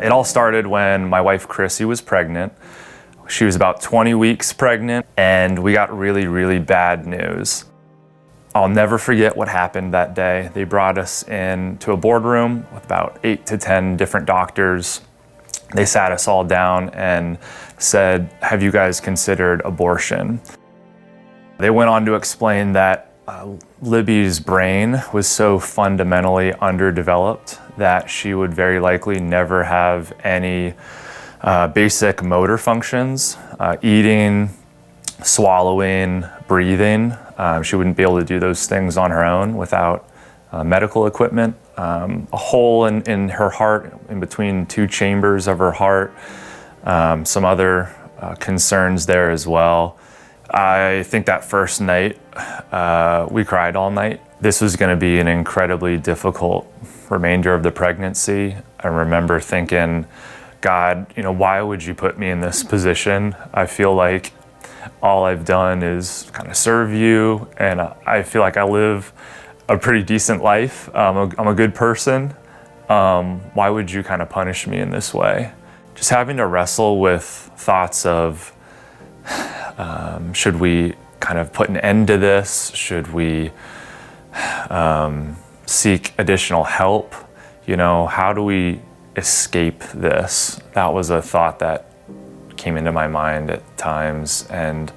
It all started when my wife Chrissy was pregnant. She was about 20 weeks pregnant, and we got really, really bad news. I'll never forget what happened that day. They brought us in to a boardroom with about 8 to 10 different doctors. They sat us all down and said, "Have you guys considered abortion?" They went on to explain that Libby's brain was so fundamentally underdeveloped that she would very likely never have any basic motor functions, eating, swallowing, breathing. She wouldn't be able to do those things on her own without medical equipment. A hole in her heart, in between 2 chambers of her heart. Some other concerns there as well. I think that first night, we cried all night. This was going to be an incredibly difficult remainder of the pregnancy. I remember thinking, God, why would you put me in this position? I feel like all I've done is kind of serve you, and I feel like I live a pretty decent life. I'm a good person. Why would you kind of punish me in this way? Just having to wrestle with thoughts of, should we kind of put an end to this? Should we seek additional help? How do we escape this? That was a thought that came into my mind at times. And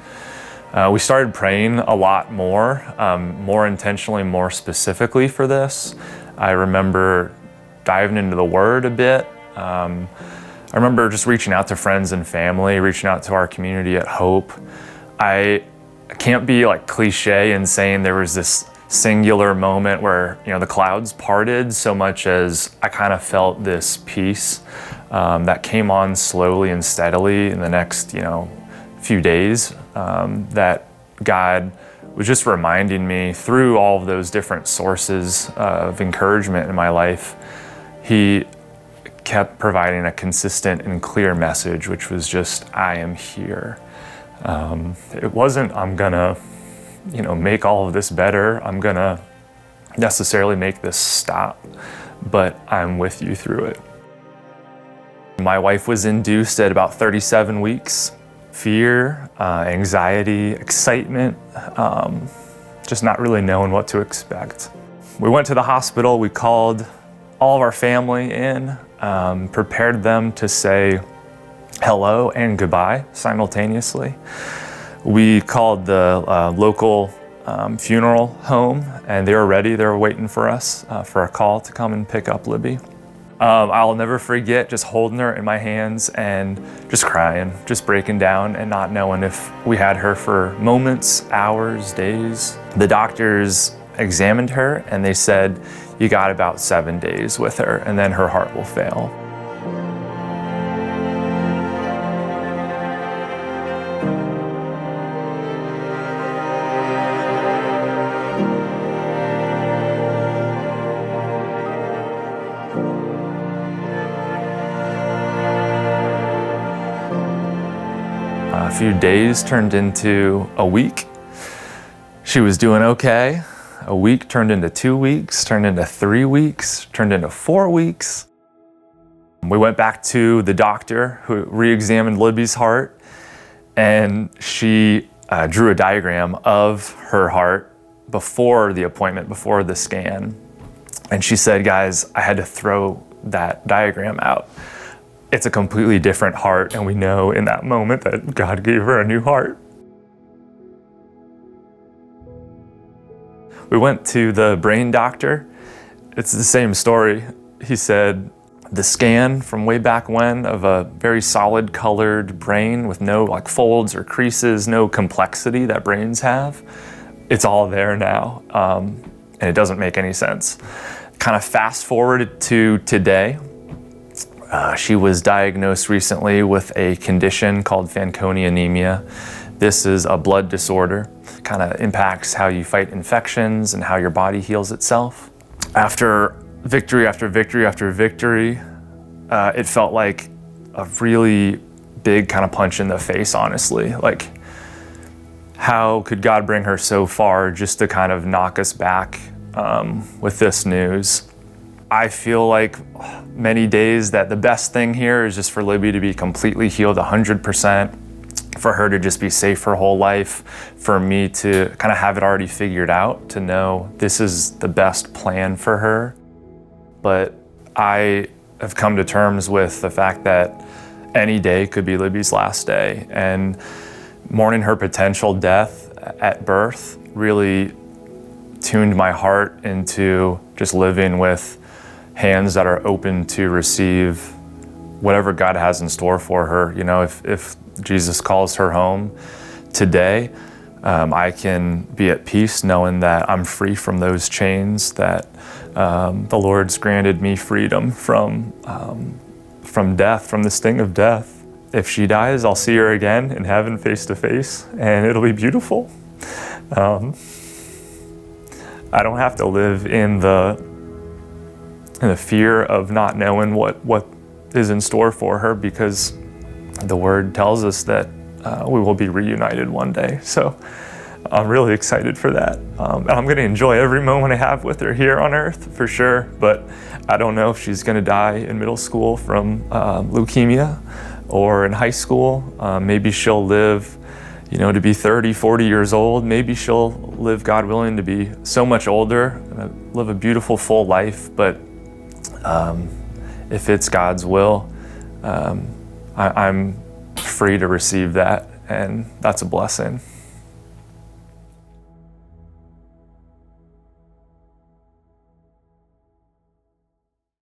we started praying a lot more intentionally, more specifically for this. I remember diving into the Word a bit. I remember just reaching out to friends and family, reaching out to our community at Hope. I can't be like cliche in saying there was this singular moment where the clouds parted, so much as I kind of felt this peace that came on slowly and steadily in the next few days, that God was just reminding me through all of those different sources of encouragement in my life. He kept providing a consistent and clear message, which was just, I am here. It wasn't, I'm gonna make all of this better. I'm gonna necessarily make this stop, but I'm with you through it. My wife was induced at about 37 weeks. Fear, anxiety, excitement, just not really knowing what to expect. We went to the hospital, we called all of our family in, prepared them to say hello and goodbye simultaneously. We called the local funeral home, and they were ready. They were waiting for us for a call to come and pick up Libby. I'll never forget just holding her in my hands and just crying, just breaking down and not knowing if we had her for moments, hours, days. The doctors examined her and they said, you got about 7 days with her and then her heart will fail. A few days turned into a week. She was doing okay. A week turned into 2 weeks, turned into 3 weeks, turned into 4 weeks. We went back to the doctor who re-examined Libby's heart, and she drew a diagram of her heart before the appointment, before the scan. And she said, guys, I had to throw that diagram out. It's a completely different heart, and we know in that moment that God gave her a new heart. We went to the brain doctor. It's the same story. He said the scan from way back when of a very solid colored brain with no folds or creases, no complexity that brains have, it's all there now, and it doesn't make any sense. Kind of fast forward to today. She was diagnosed recently with a condition called Fanconi anemia. This is a blood disorder, kind of impacts how you fight infections and how your body heals itself. After victory after victory after victory, it felt like a really big kind of punch in the face, honestly. Like, how could God bring her so far just to kind of knock us back with this news? I feel like many days that the best thing here is just for Libby to be completely healed 100%, for her to just be safe her whole life, for me to kind of have it already figured out, to know this is the best plan for her. But I have come to terms with the fact that any day could be Libby's last day, and mourning her potential death at birth really tuned my heart into just living with hands that are open to receive whatever God has in store for her. You know, if Jesus calls her home today, I can be at peace knowing that I'm free from those chains, that the Lord's granted me freedom from death, from the sting of death. If she dies, I'll see her again in heaven face to face, and it'll be beautiful. I don't have to live in the fear of not knowing what is in store for her, because the Word tells us that we will be reunited one day. So I'm really excited for that. And I'm going to enjoy every moment I have with her here on earth, for sure. But I don't know if she's going to die in middle school from leukemia or in high school. Maybe she'll live, you know, to be 30, 40 years old. Maybe she'll live, God willing, to be so much older and live a beautiful, full life. But if it's God's will, I'm free to receive that, and that's a blessing.